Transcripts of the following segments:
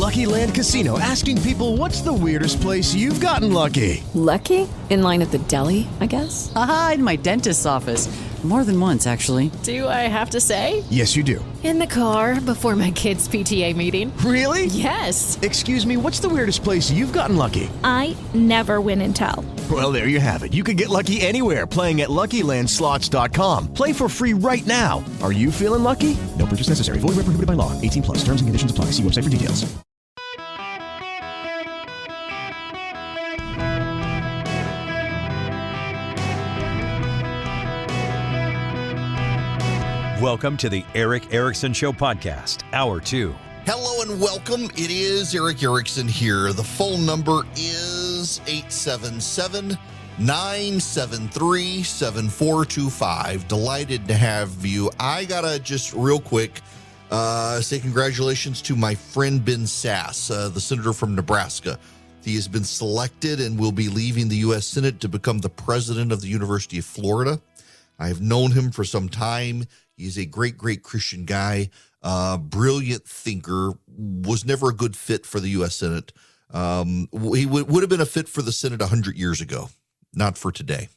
Lucky Land Casino, asking people, what's the weirdest place you've gotten lucky? Lucky? In line at the deli, I guess? Aha, in my dentist's office. More than once, actually. Do I have to say? Yes, you do. In the car before my kids' PTA meeting. Really? Yes. Excuse me, what's the weirdest place you've gotten lucky? I never win and tell. Well, there you have it. You can get lucky anywhere, playing at LuckyLandSlots.com. Play for free right now. Are you feeling lucky? No purchase necessary. Void where prohibited by law. 18 plus. Terms and conditions apply. See website for details. Welcome to the Eric Erickson Show podcast, Hour 2. Hello and welcome. It is Eric Erickson here. The phone number is 877-973-7425. Delighted to have you. I gotta just real quick say congratulations to my friend Ben Sasse, the senator from Nebraska. He has been selected and will be leaving the U.S. Senate to become the president of the University of Florida. I have known him for some time. He's a great, great Christian guy, brilliant thinker, was never a good fit for the U.S. Senate. He would have been a fit for the Senate 100 years ago, not for today.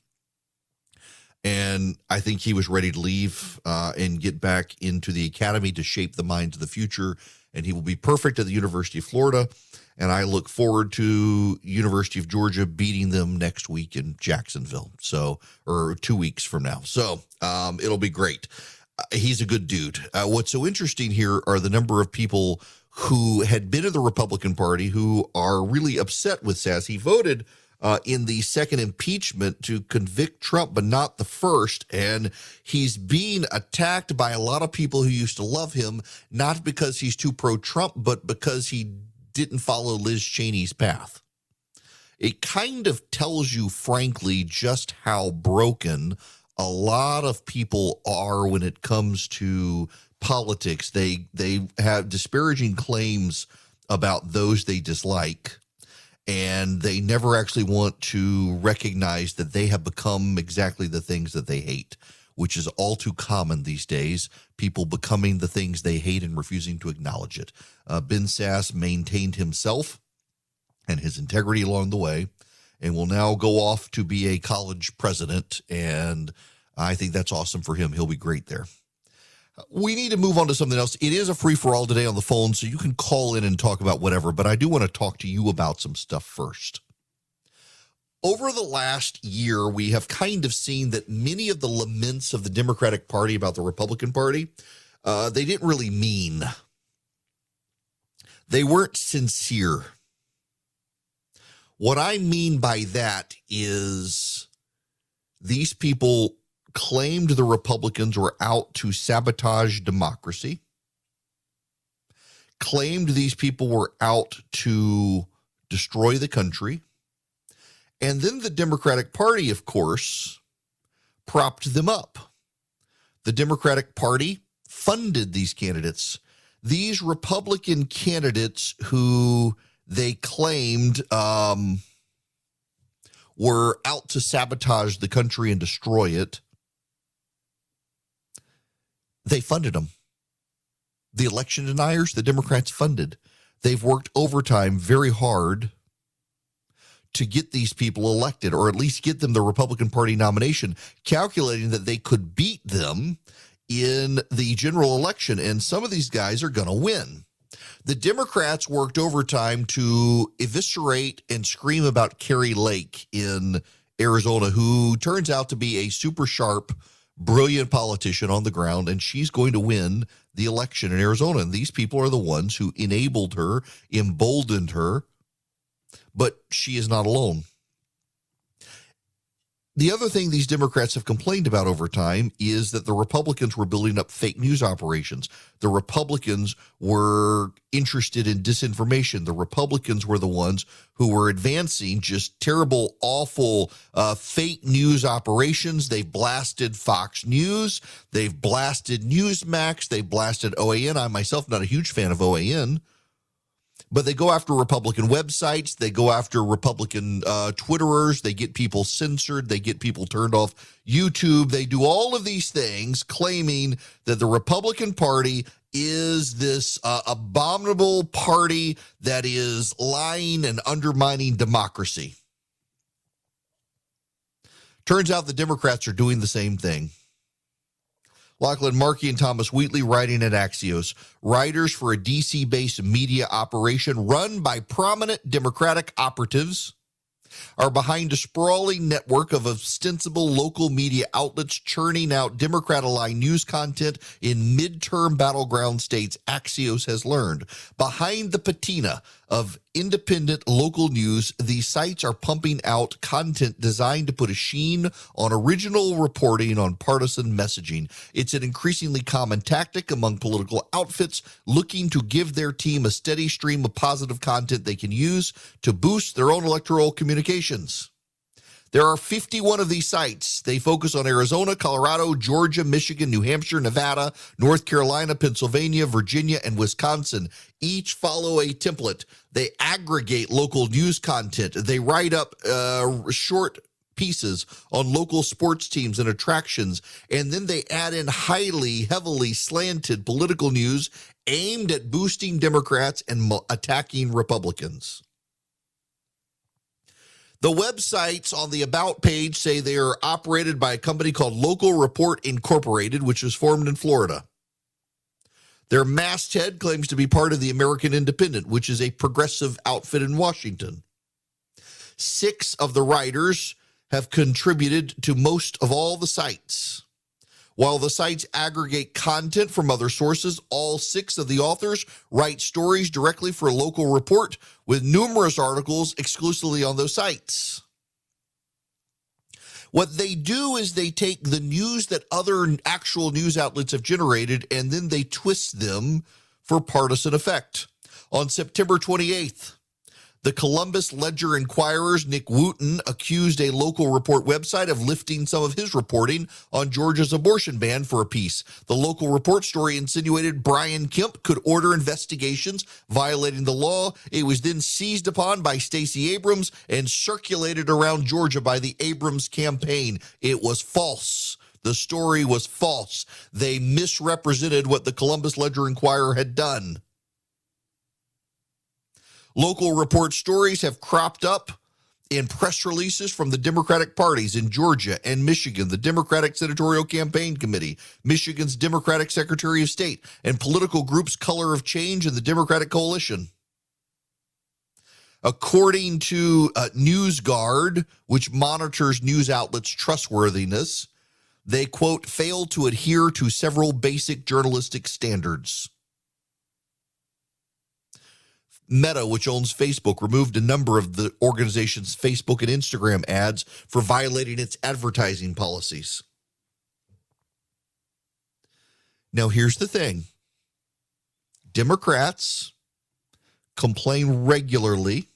And I think he was ready to leave and get back into the academy to shape the minds of the future. And he will be perfect at the University of Florida. And I look forward to University of Georgia beating them next week in Jacksonville. Or 2 weeks from now. So it'll be great. He's a good dude. What's so interesting here are the number of people who had been in the Republican Party who are really upset with Sasse. He voted in the second impeachment to convict Trump, but not the first. And he's being attacked by a lot of people who used to love him, not because he's too pro-Trump, but because he didn't follow Liz Cheney's path. It kind of tells you, frankly, just how broken a lot of people are when it comes to politics. They have disparaging claims about those they dislike, and they never actually want to recognize that they have become exactly the things that they hate, which is all too common these days, people becoming the things they hate and refusing to acknowledge it. Ben Sasse maintained himself and his integrity along the way, and will now go off to be a college president, and I think that's awesome for him. He'll be great there. We need to move on to something else. It is a free-for-all today on the phone, so you can call in and talk about whatever, but I do want to talk to you about some stuff first. Over the last year, we have kind of seen that many of the laments of the Democratic Party about the Republican Party, they didn't really mean. They weren't sincere. What I mean by that is these people claimed the Republicans were out to sabotage democracy, claimed these people were out to destroy the country, and then the Democratic Party, of course, propped them up. The Democratic Party funded these candidates. These Republican candidates who they claimed were out to sabotage the country and destroy it, they funded them. The election deniers, the Democrats funded. They've worked overtime very hard to get these people elected, or at least get them the Republican Party nomination, calculating that they could beat them in the general election. And some of these guys are going to win. The Democrats worked overtime to eviscerate and scream about Carrie Lake in Arizona, who turns out to be a super sharp, brilliant politician on the ground, and she's going to win the election in Arizona. And these people are the ones who enabled her, emboldened her, but she is not alone. The other thing these Democrats have complained about over time is that the Republicans were building up fake news operations. The Republicans were interested in disinformation. The Republicans were the ones who were advancing just terrible, awful fake news operations. They've blasted Fox News. They've blasted Newsmax. They blasted OAN. I myself not a huge fan of OAN. But they go after Republican websites. They go after Republican Twitterers. They get people censored. They get people turned off YouTube. They do all of these things claiming that the Republican Party is this abominable party that is lying and undermining democracy. Turns out the Democrats are doing the same thing. Lachlan Markey and Thomas Wheatley writing at Axios, writers for a DC-based media operation run by prominent Democratic operatives are behind a sprawling network of ostensible local media outlets churning out Democrat-aligned news content in midterm battleground states, Axios has learned. Behind the patina of independent local news, these sites are pumping out content designed to put a sheen on original reporting on partisan messaging. It's an increasingly common tactic among political outfits looking to give their team a steady stream of positive content they can use to boost their own electoral communications. There are 51 of these sites. They focus on Arizona, Colorado, Georgia, Michigan, New Hampshire, Nevada, North Carolina, Pennsylvania, Virginia, and Wisconsin. Each follow a template. They aggregate local news content. They write up short pieces on local sports teams and attractions, and then they add in heavily slanted political news aimed at boosting Democrats and attacking Republicans. The websites on the About page say they are operated by a company called Local Report Incorporated, which was formed in Florida. Their masthead claims to be part of the American Independent, which is a progressive outfit in Washington. 6 of the writers have contributed to most of all the sites. While the sites aggregate content from other sources, all 6 of the authors write stories directly for a Local Report, with numerous articles exclusively on those sites. What they do is they take the news that other actual news outlets have generated, and then they twist them for partisan effect. On September 28th, the Columbus Ledger-Inquirer's Nick Wooten accused a Local Report website of lifting some of his reporting on Georgia's abortion ban for a piece. The Local Report story insinuated Brian Kemp could order investigations violating the law. It was then seized upon by Stacey Abrams and circulated around Georgia by the Abrams campaign. It was false. The story was false. They misrepresented what the Columbus Ledger-Inquirer had done. Local Report stories have cropped up in press releases from the Democratic parties in Georgia and Michigan, the Democratic Senatorial Campaign Committee, Michigan's Democratic Secretary of State, and political groups Color of Change and the Democratic Coalition. According to NewsGuard, which monitors news outlets' trustworthiness, they, quote, failed to adhere to several basic journalistic standards. Meta, which owns Facebook, removed a number of the organization's Facebook and Instagram ads for violating its advertising policies. Now, here's the thing. Democrats complain regularly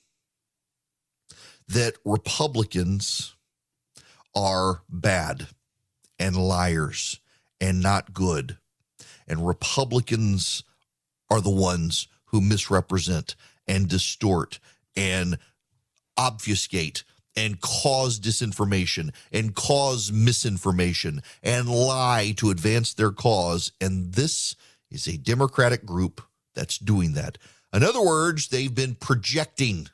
that Republicans are bad and liars and not good. And Republicans are the ones who misrepresent and distort and obfuscate and cause disinformation and cause misinformation and lie to advance their cause. And this is a Democratic group that's doing that. In other words, they've been projecting.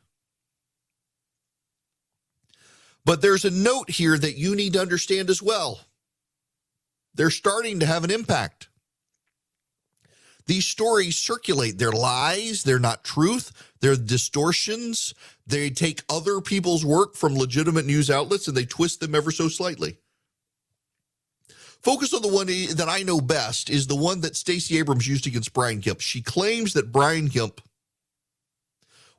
But there's a note here that you need to understand as well. They're starting to have an impact. These stories circulate. They're lies. They're not truth. They're distortions. They take other people's work from legitimate news outlets and they twist them ever so slightly. Focus on the one that I know best is the one that Stacey Abrams used against Brian Kemp. She claims that Brian Kemp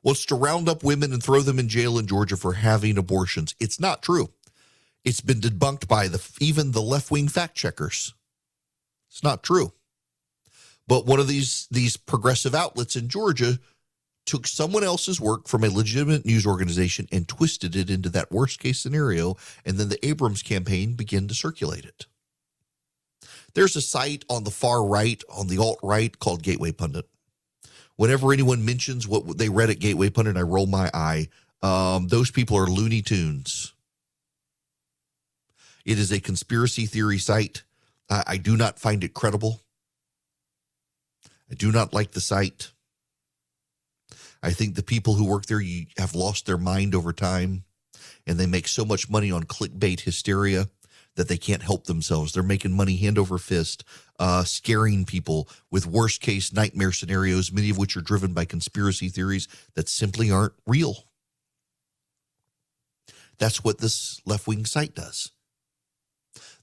wants to round up women and throw them in jail in Georgia for having abortions. It's not true. It's been debunked by even the left-wing fact checkers. It's not true. But one of these progressive outlets in Georgia took someone else's work from a legitimate news organization and twisted it into that worst case scenario, and then the Abrams campaign began to circulate it. There's a site on the far right, on the alt-right, called Gateway Pundit. Whenever anyone mentions what they read at Gateway Pundit, I roll my eye. Those people are Looney Tunes. It is a conspiracy theory site. I do not find it credible. I do not like the site. I think the people who work there have lost their mind over time, and they make so much money on clickbait hysteria that they can't help themselves. They're making money hand over fist, scaring people with worst case nightmare scenarios, many of which are driven by conspiracy theories that simply aren't real. That's what this left-wing site does.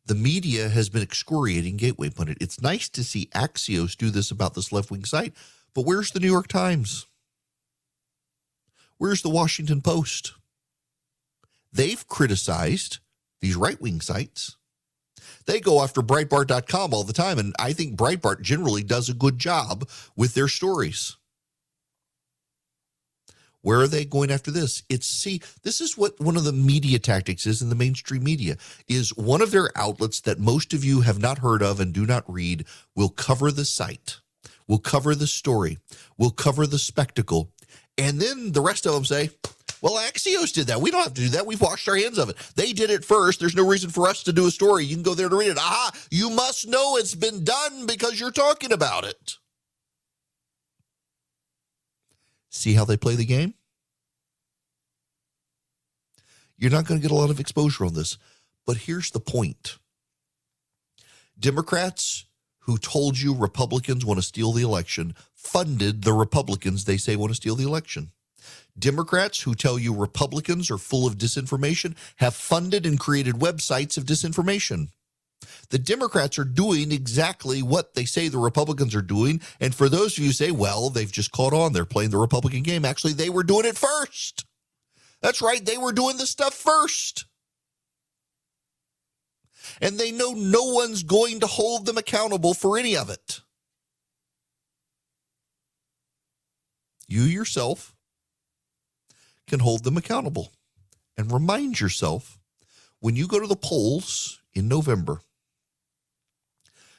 The media has been excoriating Gateway Pundit. It's nice to see Axios do this about this left-wing site, but where's the New York Times? Where's the Washington Post? They've criticized these right-wing sites. They go after Breitbart.com all the time, and I think Breitbart generally does a good job with their stories. Where are they going after this? This is what one of the media tactics is in the mainstream media, is one of their outlets that most of you have not heard of and do not read will cover the site, will cover the story, will cover the spectacle, and then the rest of them say, well, Axios did that. We don't have to do that. We've washed our hands of it. They did it first. There's no reason for us to do a story. You can go there to read it. Aha, you must know it's been done because you're talking about it. See how they play the game? You're not going to get a lot of exposure on this, but here's the point. Democrats who told you Republicans want to steal the election funded the Republicans they say want to steal the election. Democrats who tell you Republicans are full of disinformation have funded and created websites of disinformation. The Democrats are doing exactly what they say the Republicans are doing. And for those of you who say, well, they've just caught on, they're playing the Republican game. Actually, they were doing it first. That's right. They were doing the stuff first. And they know no one's going to hold them accountable for any of it. You yourself can hold them accountable. And remind yourself, when you go to the polls in November,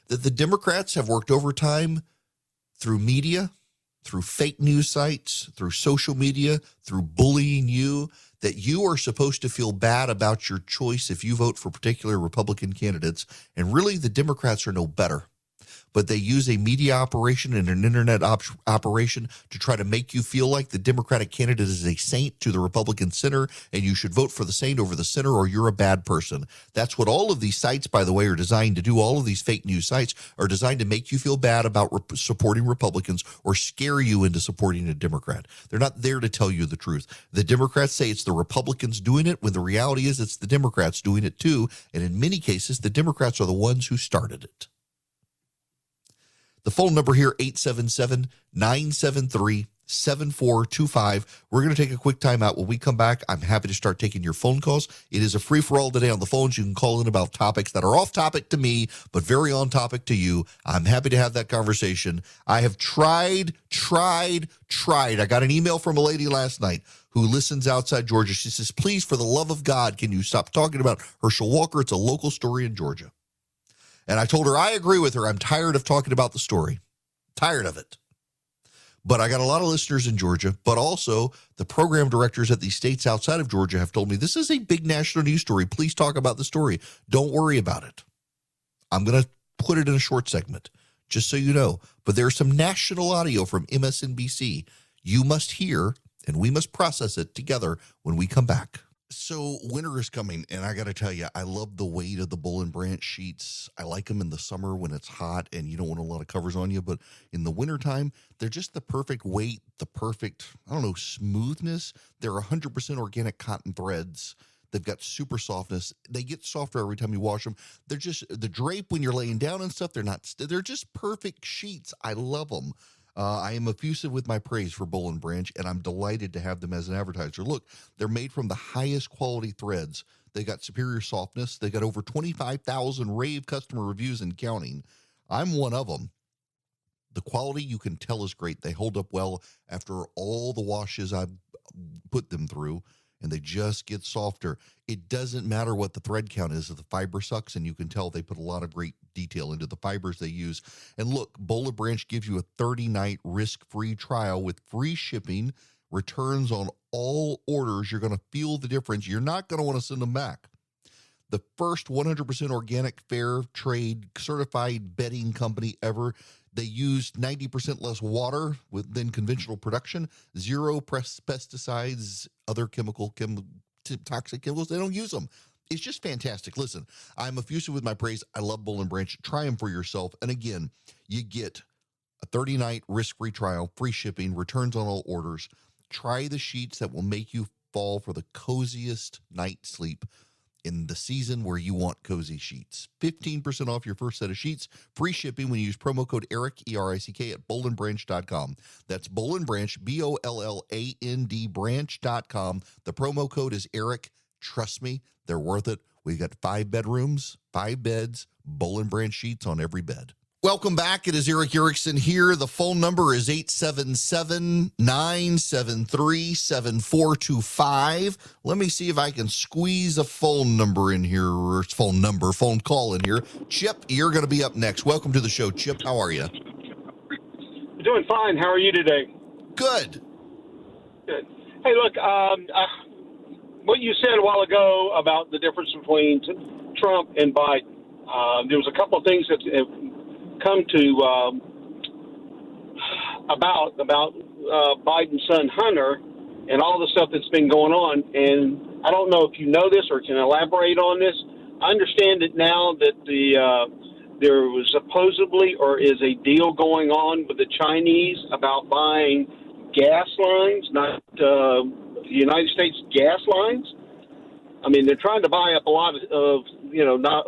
that the Democrats have worked overtime through media, through fake news sites, through social media, through bullying you, that you are supposed to feel bad about your choice if you vote for particular Republican candidates. And really, the Democrats are no better. But they use a media operation and an internet operation to try to make you feel like the Democratic candidate is a saint to the Republican center, and you should vote for the saint over the sinner, or you're a bad person. That's what all of these sites, by the way, are designed to do. All of these fake news sites are designed to make you feel bad about supporting Republicans or scare you into supporting a Democrat. They're not there to tell you the truth. The Democrats say it's the Republicans doing it, when the reality is it's the Democrats doing it too. And in many cases, the Democrats are the ones who started it. The phone number here, 877-973-7425. We're going to take a quick time out. When we come back, I'm happy to start taking your phone calls. It is a free-for-all today on the phones. You can call in about topics that are off topic to me, but very on topic to you. I'm happy to have that conversation. I have tried. I got an email from a lady last night who listens outside Georgia. She says, please, for the love of God, can you stop talking about Herschel Walker? It's a local story in Georgia. And I told her, I agree with her. I'm tired of talking about the story. Tired of it. But I got a lot of listeners in Georgia, but also the program directors at these states outside of Georgia have told me, this is a big national news story. Please talk about the story. Don't worry about it. I'm going to put it in a short segment, just so you know. But there's some national audio from MSNBC you must hear, and we must process it together when we come back. So winter is coming, and I got to tell you, I love the weight of the Bull and Branch sheets. I like them in the summer when it's hot and you don't want a lot of covers on you, but in the wintertime, they're just the perfect weight, the perfect, smoothness. They're 100% organic cotton threads. They've got super softness. They get softer every time you wash them. They're just, the drape when you're laying down and stuff, they're just perfect sheets. I love them. I am effusive with my praise for Bull and Branch, and I'm delighted to have them as an advertiser. Look, they're made from the highest quality threads. They got superior softness. They got over 25,000 rave customer reviews and counting. I'm one of them. The quality, you can tell, is great. They hold up well after all the washes I've put them through, and they just get softer. It doesn't matter what the thread count is if the fiber sucks, and you can tell they put a lot of great detail into the fibers they use. And look, Boll & Branch gives you a 30-night risk-free trial with free shipping, returns on all orders. You're going to feel the difference. You're not going to want to send them back. The first 100% organic, fair trade, certified bedding company ever. They use 90% less water than conventional production, zero pesticides, other toxic chemicals. They don't use them. It's just fantastic. Listen, I'm effusive with my praise. I love Bull and Branch. Try them for yourself. And again, you get a 30-night risk-free trial, free shipping, returns on all orders. Try the sheets that will make you fall for the coziest night's sleep in the season where you want cozy sheets. 15% off your first set of sheets, free shipping when you use promo code ERIC, ERICK, at bullandbranch.com. That's Bull and Branch, BOLLAND branch.com. The promo code is ERIC. Trust me, they're worth it. We've got 5 bedrooms, 5 beds, Bull and Branch sheets on every bed. Welcome back. It is Eric Erickson here. The phone number is 877-973-7425. Let me see if I can squeeze a phone number in here, or phone call in here. Chip, you're going to be up next. Welcome to the show, Chip. How are you? Doing fine. How are you today? Good. Good. Hey, look, what you said a while ago about the difference between Trump and Biden, there was a couple of things that have come to about Biden's son Hunter and all the stuff that's been going on. And I don't know if you know this or can elaborate on this. I understand it now that there was supposedly or is a deal going on with the Chinese about buying gas lines, not United States gas lines. I mean, they're trying to buy up a lot of not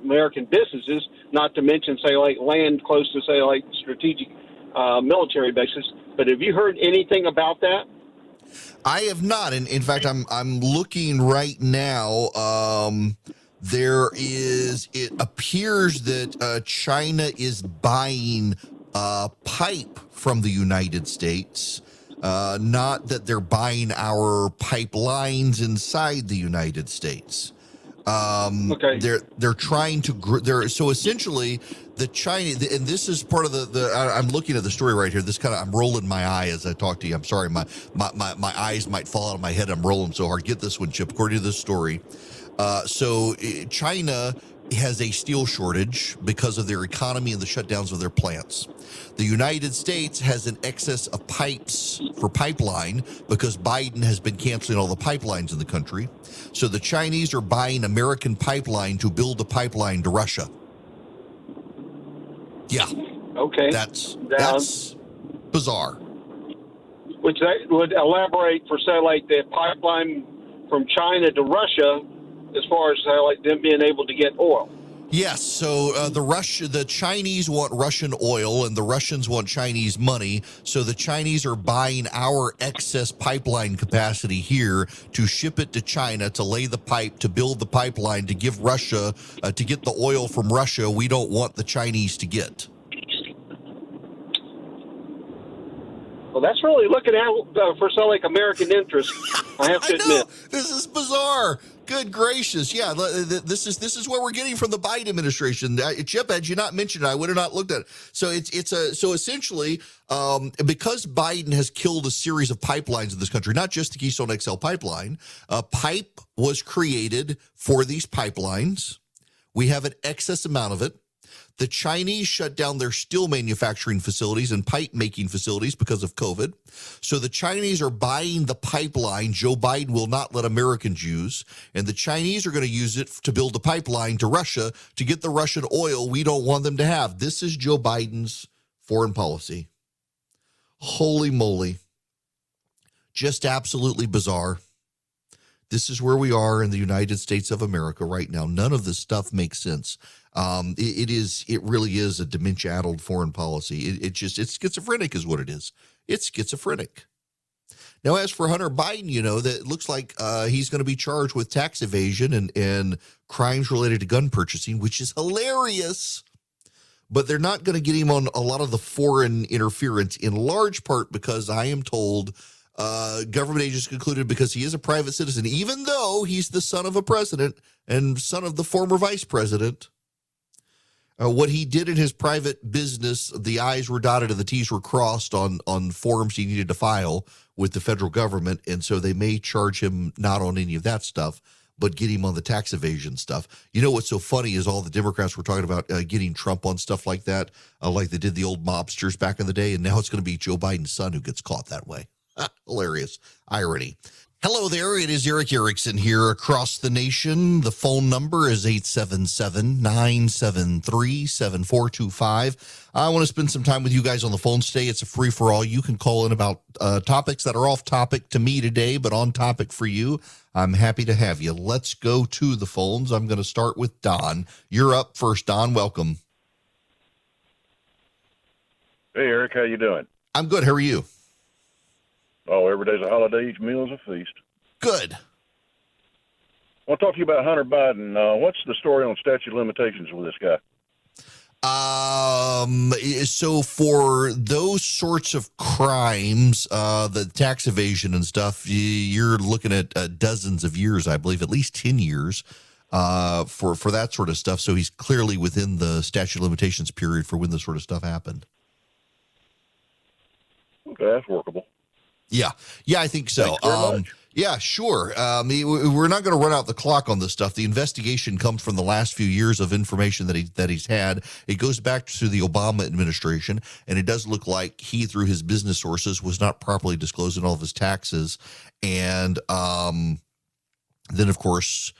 American businesses, not to mention, say, like land close to, say, like strategic military bases. But have you heard anything about that? I have not. And in fact, I'm looking right now. It appears that China is buying pipe from the United States. Not that they're buying our pipelines inside the United States. Okay. They're trying to so essentially the Chinese, and this is part of I'm looking at the story right here. I'm rolling my eye as I talk to you. I'm sorry, my eyes might fall out of my head. I'm rolling so hard. Get this one, Chip. According to this story, so China has a steel shortage because of their economy and the shutdowns of their plants. The United States has an excess of pipes for pipeline because Biden has been canceling all the pipelines in the country. So the Chinese are buying American pipeline to build a pipeline to Russia. Yeah. Okay. That's bizarre. Which that would elaborate for, say, like the pipeline from China to Russia, as far as like them being able to get oil. Yes, so the Chinese want Russian oil and the Russians want Chinese money. So the Chinese are buying our excess pipeline capacity here to ship it to China to lay the pipe, to build the pipeline, to give Russia, to get the oil from Russia we don't want the Chinese to get. Well, that's really looking out for some like American interests, I have to admit. This is bizarre. Good gracious. Yeah, this is what we're getting from the Biden administration. Chip, had you not mentioned it, I would have not looked at it. So so essentially, because Biden has killed a series of pipelines in this country, not just the Keystone XL pipeline, pipe was created for these pipelines. We have an excess amount of it. The Chinese shut down their steel manufacturing facilities and pipe making facilities because of COVID. So the Chinese are buying the pipeline Joe Biden will not let Americans use. And the Chinese are going to use it to build a pipeline to Russia to get the Russian oil we don't want them to have. This is Joe Biden's foreign policy. Holy moly. Just absolutely bizarre. This is where we are in the United States of America right now. None of this stuff makes sense. It really is a dementia-addled foreign policy. It's schizophrenic is what it is. It's schizophrenic. Now, as for Hunter Biden, that it looks like he's going to be charged with tax evasion and crimes related to gun purchasing, which is hilarious. But they're not going to get him on a lot of the foreign interference, in large part because I am told government agents concluded because he is a private citizen, even though he's the son of a president and son of the former vice president. What he did in his private business, the I's were dotted and the T's were crossed on forms he needed to file with the federal government, and so they may charge him not on any of that stuff, but get him on the tax evasion stuff. You know what's so funny is all the Democrats were talking about getting Trump on stuff like that, like they did the old mobsters back in the day, and now it's going to be Joe Biden's son who gets caught that way. Hilarious irony. Hello there, it is Eric Erickson here across the nation. The phone number is 877-973-7425. I want to spend some time with you guys on the phone today. It's a free-for-all. You can call in about topics that are off topic to me today, but on topic for you. I'm happy to have you. Let's go to the phones. I'm going to start with Don. You're up first, Don. Welcome. Hey, Eric, how you doing? I'm good. How are you? Oh, every day's a holiday, each meal is a feast. Good. I want to talk to you about Hunter Biden. What's the story on statute of limitations with this guy? So for those sorts of crimes, the tax evasion and stuff, you're looking at dozens of years, I believe, at least 10 years for that sort of stuff. So he's clearly within the statute of limitations period for when this sort of stuff happened. Okay, that's workable. Yeah, I think so. Thanks very much. Yeah, sure. We're not going to run out the clock on this stuff. The investigation comes from the last few years of information that he's had. It goes back to the Obama administration, and it does look like he, through his business sources, was not properly disclosing all of his taxes, and then, of course,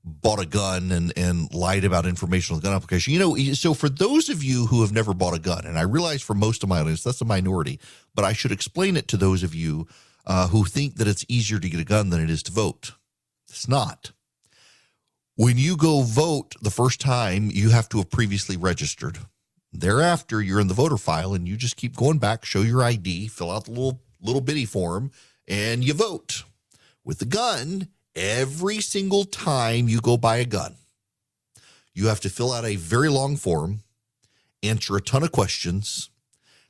bought a gun and lied about information on the gun application. You know, so for those of you who have never bought a gun, and I realize for most of my audience that's a minority, but I should explain it to those of you who think that it's easier to get a gun than it is to vote. It's not. When you go vote the first time, you have to have previously registered. Thereafter, you're in the voter file, and you just keep going back, show your ID, fill out the little bitty form, and you vote. With the gun, every single time you go buy a gun, you have to fill out a very long form, answer a ton of questions.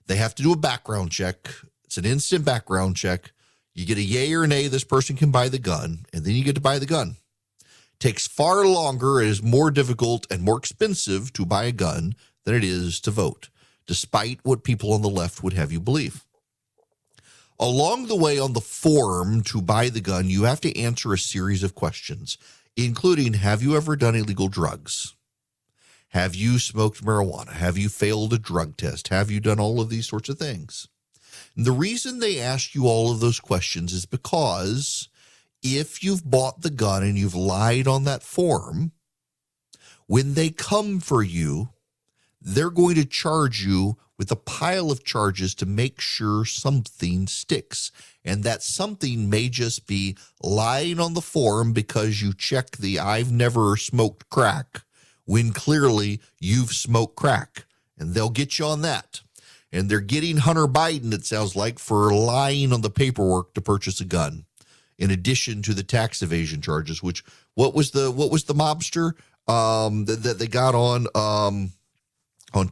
They have to do a background check. It's an instant background check. You get a yay or nay, this person can buy the gun, and then you get to buy the gun. Takes far longer, it is more difficult and more expensive to buy a gun than it is to vote, despite what people on the left would have you believe. Along the way on the form to buy the gun, you have to answer a series of questions, including, have you ever done illegal drugs? Have you smoked marijuana? Have you failed a drug test? Have you done all of these sorts of things? And the reason they ask you all of those questions is because if you've bought the gun and you've lied on that form, when they come for you, they're going to charge you with a pile of charges to make sure something sticks. And that something may just be lying on the form because you check the I've never smoked crack when clearly you've smoked crack. And they'll get you on that. And they're getting Hunter Biden, it sounds like, for lying on the paperwork to purchase a gun, in addition to the tax evasion charges. Which what was the mobster that they got on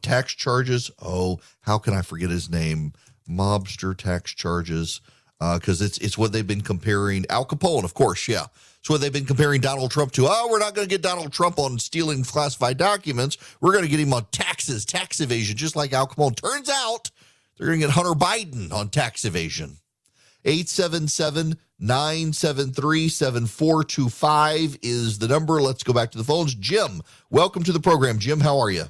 tax charges? Oh, how can I forget his name? Mobster tax charges, because it's what they've been comparing. Al Capone, of course, yeah. It's what they've been comparing Donald Trump to. Oh, we're not going to get Donald Trump on stealing classified documents. We're going to get him on taxes, tax evasion, just like Al Capone. Turns out they're going to get Hunter Biden on tax evasion. 877-973-7425 is the number. Let's go back to the phones. Jim, welcome to the program. Jim, how are you?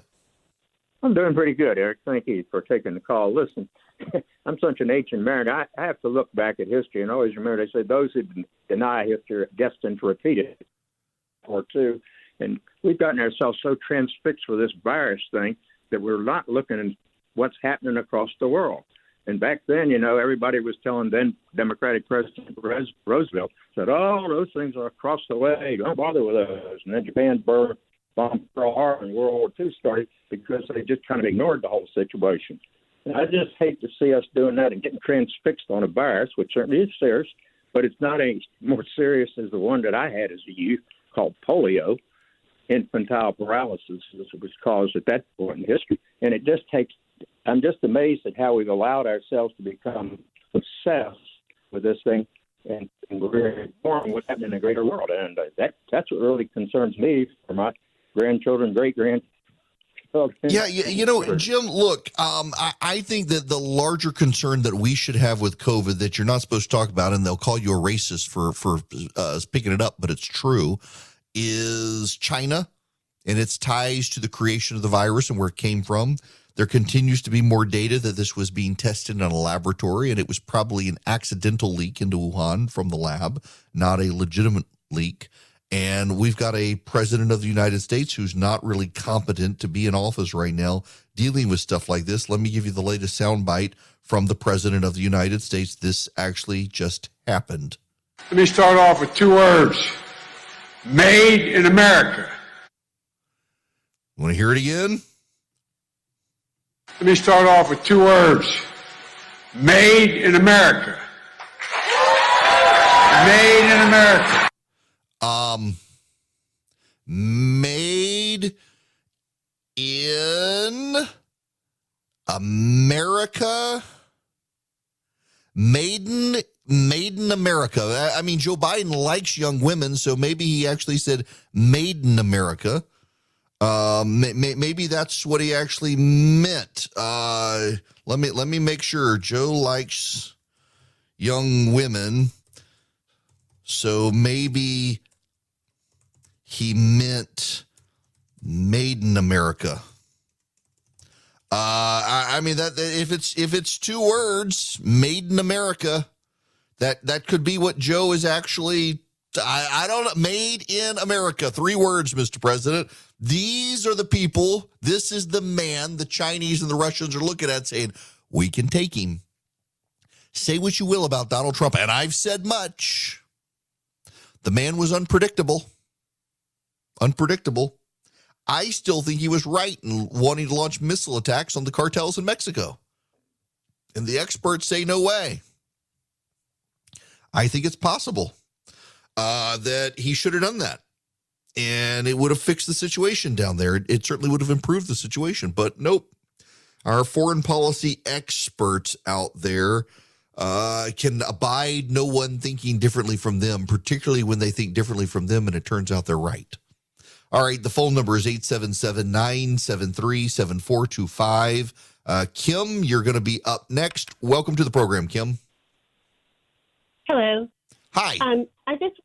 I'm doing pretty good, Eric. Thank you for taking the call. Listen, I'm such an ancient mariner. I have to look back at history and always remember they say those who deny history are destined to repeat it. Or two. And we've gotten ourselves so transfixed with this virus thing that we're not looking at what's happening across the world. And back then, you know, everybody was telling then Democratic President Roosevelt, said, oh, those things are across the way. Don't bother with those. And then Japan bombed Pearl Harbor and World War II started because they just kind of ignored the whole situation. And I just hate to see us doing that and getting transfixed on a virus, which certainly is serious, but it's not any more serious as the one that I had as a youth called polio, infantile paralysis, as it was caused at that point in history. And it just takes – I'm just amazed at how we've allowed ourselves to become obsessed with this thing and we're ignoring what's happening in the greater world. And that's what really concerns me for my grandchildren, great-grandchildren, Yeah, Jim, look, I think that the larger concern that we should have with COVID that you're not supposed to talk about, and they'll call you a racist for picking it up, but it's true, is China and its ties to the creation of the virus and where it came from. There continues to be more data that this was being tested in a laboratory, and it was probably an accidental leak into Wuhan from the lab, not a legitimate leak. And we've got a president of the United States who's not really competent to be in office right now dealing with stuff like this. Let me give you the latest soundbite from the president of the United States. This actually just happened. Let me start off with 2 words. Made in America. You want to hear it again? Let me start off with 2 words. Made in America. Made in America. Made in America. Made in America. I mean, Joe Biden likes young women, so maybe he actually said made in America. Maybe that's what he actually meant. Let me make sure. Joe likes young women, so maybe he meant made in America. I mean that if it's 2 words, made in America, that could be what Joe is actually. I don't know. Made in America. 3 words, Mr. President. These are the people. This is the man the Chinese and the Russians are looking at saying, we can take him. Say what you will about Donald Trump, and I've said much. The man was unpredictable. Unpredictable. I still think he was right in wanting to launch missile attacks on the cartels in Mexico. And the experts say no way. I think it's possible that he should have done that. And it would have fixed the situation down there. It certainly would have improved the situation. But nope. Our foreign policy experts out there can abide no one thinking differently from them, particularly when they think differently from them and it turns out they're right. All right, the phone number is 877-973-7425. Kim, you're going to be up next. Welcome to the program, Kim. Hello. Hi. I just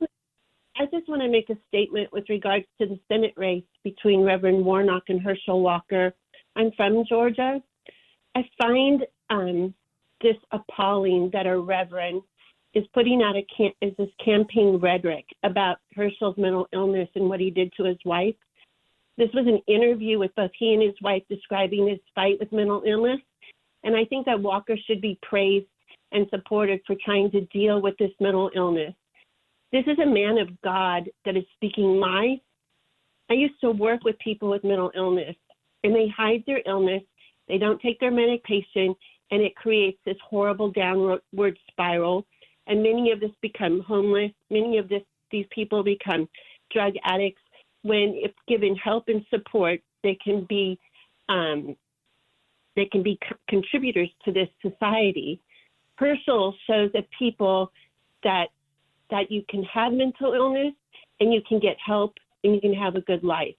want to make a statement with regards to the Senate race between Reverend Warnock and Herschel Walker. I'm from Georgia. I find this appalling that a reverend is putting out this campaign rhetoric about Herschel's mental illness and what he did to his wife. This was an interview with both he and his wife describing his fight with mental illness. And I think that Walker should be praised and supported for trying to deal with this mental illness. This is a man of God that is speaking lies. I used to work with people with mental illness, and they hide their illness. They don't take their medication, and it creates this horrible downward spiral. And many of us become homeless. Many of these people become drug addicts. When, if given help and support, they can be contributors to this society. Herschel shows that people that you can have mental illness and you can get help and you can have a good life.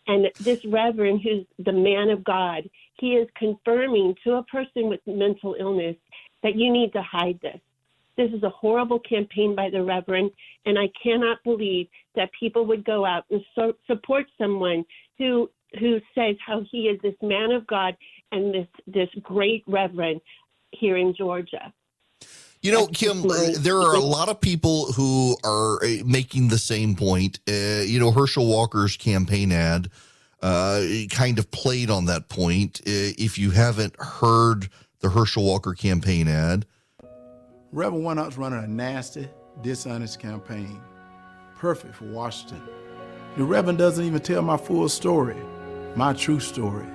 And this reverend, who's the man of God, he is confirming to a person with mental illness that you need to hide this. This is a horrible campaign by the reverend, and I cannot believe that people would go out and support someone who says how he is this man of God and this great reverend here in Georgia. You know, Kim, there are a lot of people who are making the same point. Herschel Walker's campaign ad kind of played on that point. If you haven't heard the Herschel Walker campaign ad, Reverend Warnock's running a nasty, dishonest campaign. Perfect for Washington. The Reverend doesn't even tell my full story, my true story.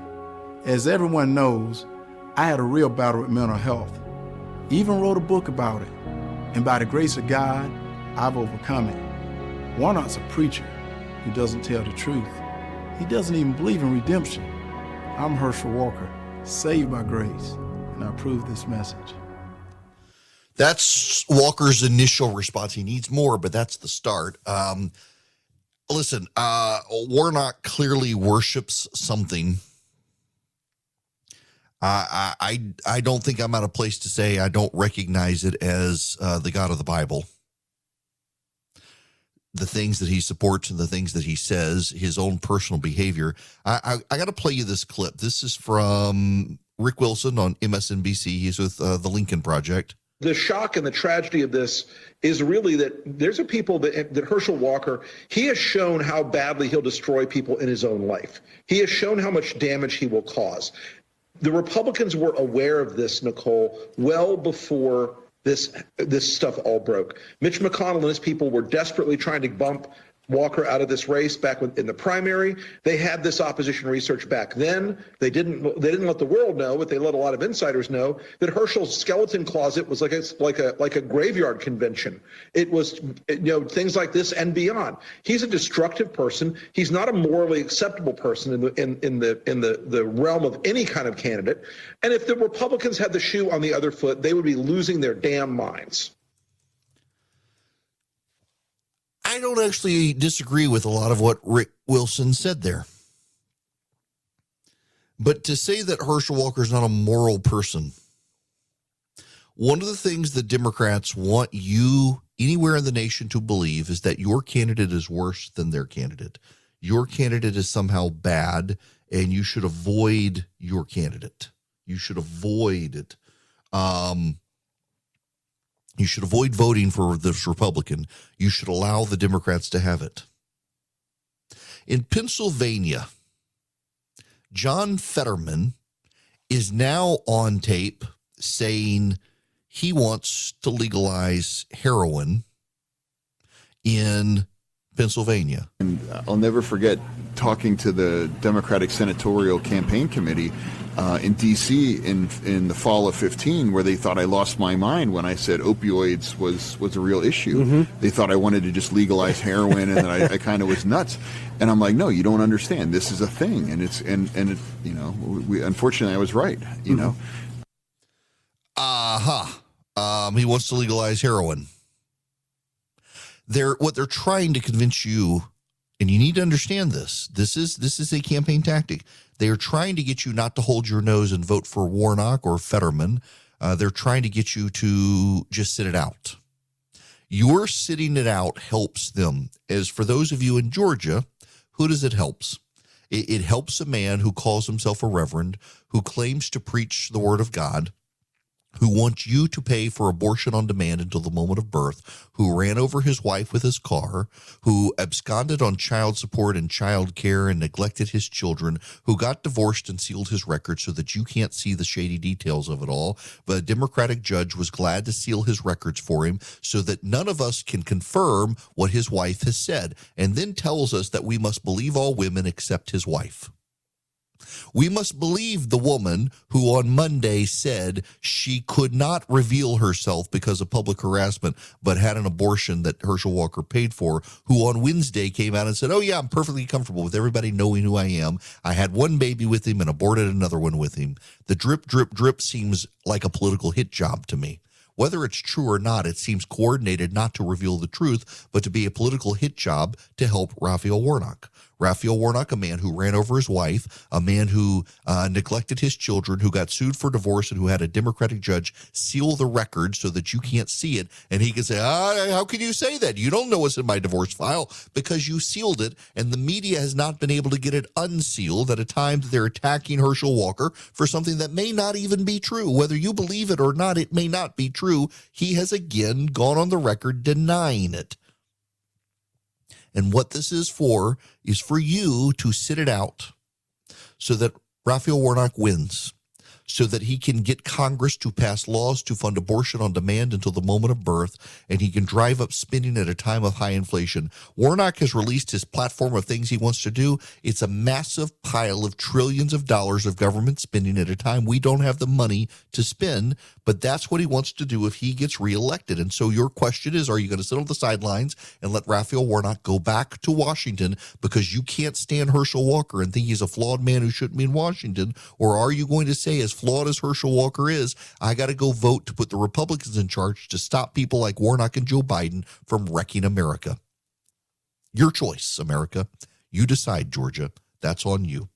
As everyone knows, I had a real battle with mental health. Even wrote a book about it. And by the grace of God, I've overcome it. Warnock's a preacher who doesn't tell the truth. He doesn't even believe in redemption. I'm Herschel Walker, saved by grace, and I approve this message. That's Walker's initial response. He needs more, but that's the start. Listen, Warnock clearly worships something. I don't think I'm out of place to say I don't recognize it as the God of the Bible. The things that he supports and the things that he says, his own personal behavior. I got to play you this clip. This is from Rick Wilson on MSNBC. He's with the Lincoln Project. The shock and the tragedy of this is really that there's a people that Herschel Walker, he has shown how badly he'll destroy people in his own life. He has shown how much damage he will cause. The Republicans were aware of this, Nicole, well before this stuff all broke. Mitch McConnell and his people were desperately trying to bump Walker out of this race back in the primary. They had this opposition research back then. They didn't let the world know, but they let a lot of insiders know that Herschel's skeleton closet was like a graveyard convention. It was things like this and beyond. He's a destructive person. He's not a morally acceptable person in the realm of any kind of candidate. And if the Republicans had the shoe on the other foot, they would be losing their damn minds. I don't actually disagree with a lot of what Rick Wilson said there. But to say that Herschel Walker is not a moral person, one of the things that Democrats want you anywhere in the nation to believe is that your candidate is worse than their candidate. Your candidate is somehow bad, and you should avoid your candidate. You should avoid it. You should avoid voting for this Republican. You should allow the Democrats to have it. In Pennsylvania, John Fetterman is now on tape saying he wants to legalize heroin in Pennsylvania. And I'll never forget talking to the Democratic Senatorial Campaign Committee in D.C. in the fall of 15, where they thought I lost my mind when I said opioids was a real issue. Mm-hmm. They thought I wanted to just legalize heroin and that I kind of was nuts. And I'm like, no, you don't understand. This is a thing, and it's we unfortunately I was right. You know. He wants to legalize heroin. What they're trying to convince you, and you need to understand this. This is a campaign tactic. They are trying to get you not to hold your nose and vote for Warnock or Fetterman. They're trying to get you to just sit it out. Your sitting it out helps them. As for those of you in Georgia, who does it help? It helps a man who calls himself a reverend, who claims to preach the word of God, who wants you to pay for abortion on demand until the moment of birth, who ran over his wife with his car, who absconded on child support and child care and neglected his children, who got divorced and sealed his record so that you can't see the shady details of it all. But a Democratic judge was glad to seal his records for him so that none of us can confirm what his wife has said, and then tells us that we must believe all women except his wife. We must believe the woman who on Monday said she could not reveal herself because of public harassment, but had an abortion that Herschel Walker paid for, who on Wednesday came out and said, oh, yeah, I'm perfectly comfortable with everybody knowing who I am. I had one baby with him and aborted another one with him. The drip, drip, drip seems like a political hit job to me. Whether it's true or not, it seems coordinated not to reveal the truth, but to be a political hit job to help Raphael Warnock. Raphael Warnock, a man who ran over his wife, a man who neglected his children, who got sued for divorce, and who had a Democratic judge seal the record so that you can't see it. And he can say, how can you say that? You don't know what's in my divorce file because you sealed it, and the media has not been able to get it unsealed at a time that they're attacking Herschel Walker for something that may not even be true. Whether you believe it or not, it may not be true. He has again gone on the record denying it. And what this is for you to sit it out so that Raphael Warnock wins, so that he can get Congress to pass laws to fund abortion on demand until the moment of birth, and he can drive up spending at a time of high inflation. Warnock has released his platform of things he wants to do. It's a massive pile of trillions of dollars of government spending at a time we don't have the money to spend, but that's what he wants to do if he gets reelected. And so your question is, are you going to sit on the sidelines and let Raphael Warnock go back to Washington because you can't stand Herschel Walker and think he's a flawed man who shouldn't be in Washington? Or are you going to say, as flawed as Herschel Walker is, I got to go vote to put the Republicans in charge to stop people like Warnock and Joe Biden from wrecking America? Your choice, America. You decide, Georgia. That's on you.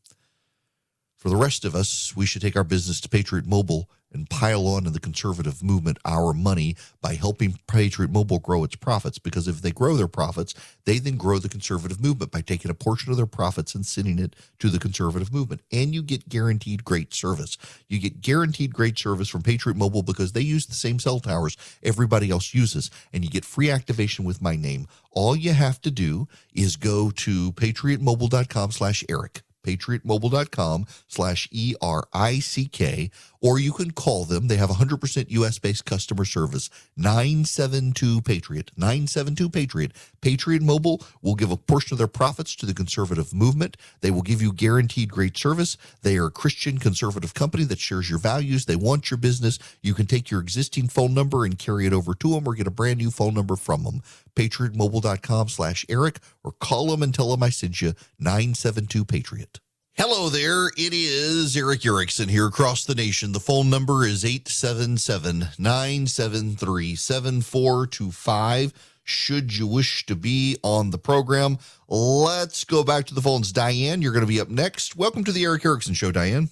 For the rest of us, we should take our business to Patriot Mobile and pile on to the conservative movement our money by helping Patriot Mobile grow its profits, because if they grow their profits, they then grow the conservative movement by taking a portion of their profits and sending it to the conservative movement. And you get guaranteed great service. You get guaranteed great service from Patriot Mobile because they use the same cell towers everybody else uses, and you get free activation with my name. All you have to do is go to patriotmobile.com/Eric. patriotmobile.com/ERICK, or you can call them. They have 100% U.S.-based customer service, 972-PATRIOT, 972-PATRIOT. Patriot Mobile will give a portion of their profits to the conservative movement. They will give you guaranteed great service. They are a Christian conservative company that shares your values. They want your business. You can take your existing phone number and carry it over to them or get a brand new phone number from them. patriotmobile.com/Eric, or call them and tell them I sent you, 972-PATRIOT. Hello there, it is Eric Erickson here across the nation. The phone number is 877-973-7425. Should you wish to be on the program, let's go back to the phones. Diane, you're going to be up next. Welcome to the Eric Erickson Show, Diane.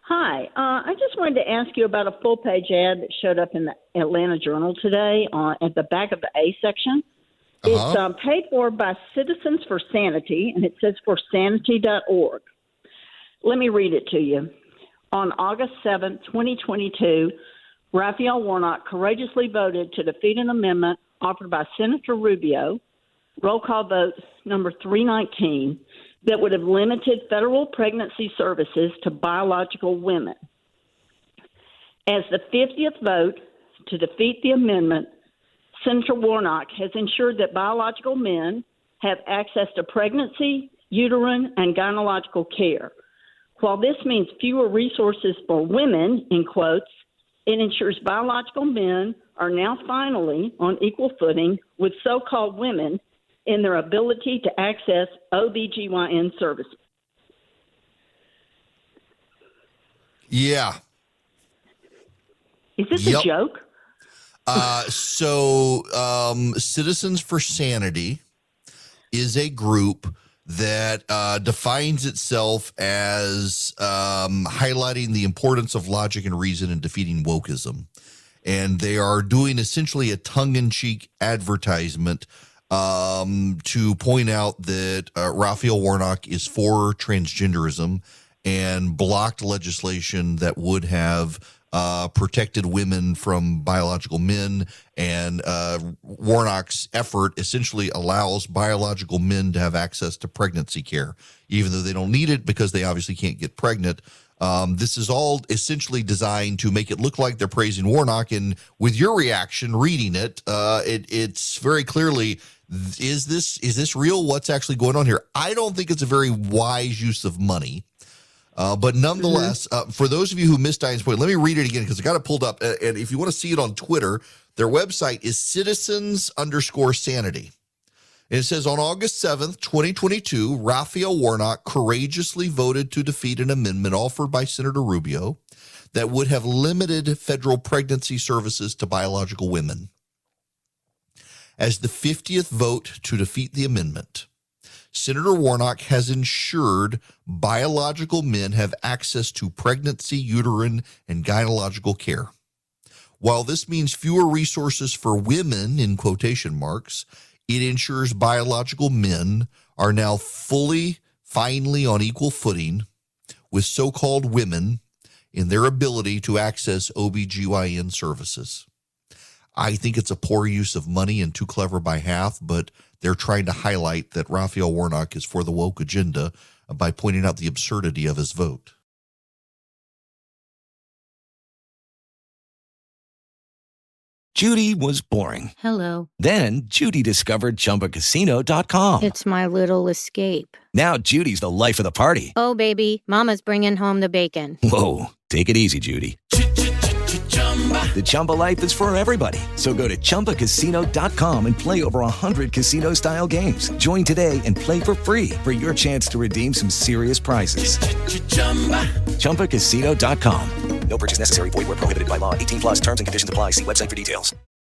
Hi, I just wanted to ask you about a full-page ad that showed up in the Atlanta Journal today at the back of the A section. It's paid for by Citizens for Sanity, and it says forsanity.org. Let me read it to you. On August 7, 2022, Raphael Warnock courageously voted to defeat an amendment offered by Senator Rubio, roll call vote number 319, that would have limited federal pregnancy services to biological women. As the 50th vote to defeat the amendment, Senator Warnock has ensured that biological men have access to pregnancy, uterine, and gynecological care. While this means fewer resources for women, in quotes, it ensures biological men are now finally on equal footing with so-called women in their ability to access OBGYN services. Yeah. Is this a joke? Citizens for Sanity is a group that defines itself as highlighting the importance of logic and reason in defeating wokeism. And they are doing essentially a tongue-in-cheek advertisement to point out that Raphael Warnock is for transgenderism and blocked legislation that would have protected women from biological men, and Warnock's effort essentially allows biological men to have access to pregnancy care, even though they don't need it because they obviously can't get pregnant. This is all essentially designed to make it look like they're praising Warnock, and with your reaction reading it, it's very clearly, is this real? What's actually going on here? I don't think it's a very wise use of money. But nonetheless, for those of you who missed Diane's point, let me read it again because I got it pulled up. And if you want to see it on Twitter, their website is citizens_sanity. And it says, on August 7th, 2022, Raphael Warnock courageously voted to defeat an amendment offered by Senator Rubio that would have limited federal pregnancy services to biological women. As the 50th vote to defeat the amendment, Senator Warnock has ensured biological men have access to pregnancy, uterine, and gynecological care. While this means fewer resources for women, in quotation marks, it ensures biological men are now finally on equal footing with so-called women in their ability to access OBGYN services. I think it's a poor use of money and too clever by half, but they're trying to highlight that Raphael Warnock is for the woke agenda by pointing out the absurdity of his vote. Judy was boring. Hello. Then Judy discovered ChumbaCasino.com. It's my little escape. Now Judy's the life of the party. Oh, baby, mama's bringing home the bacon. Whoa, take it easy, Judy. The Chumba life is for everybody. So go to ChumbaCasino.com and play over 100 casino-style games. Join today and play for free for your chance to redeem some serious prizes. ChumbaCasino.com. No purchase necessary. Void where prohibited by law. 18+ terms and conditions apply. See website for details.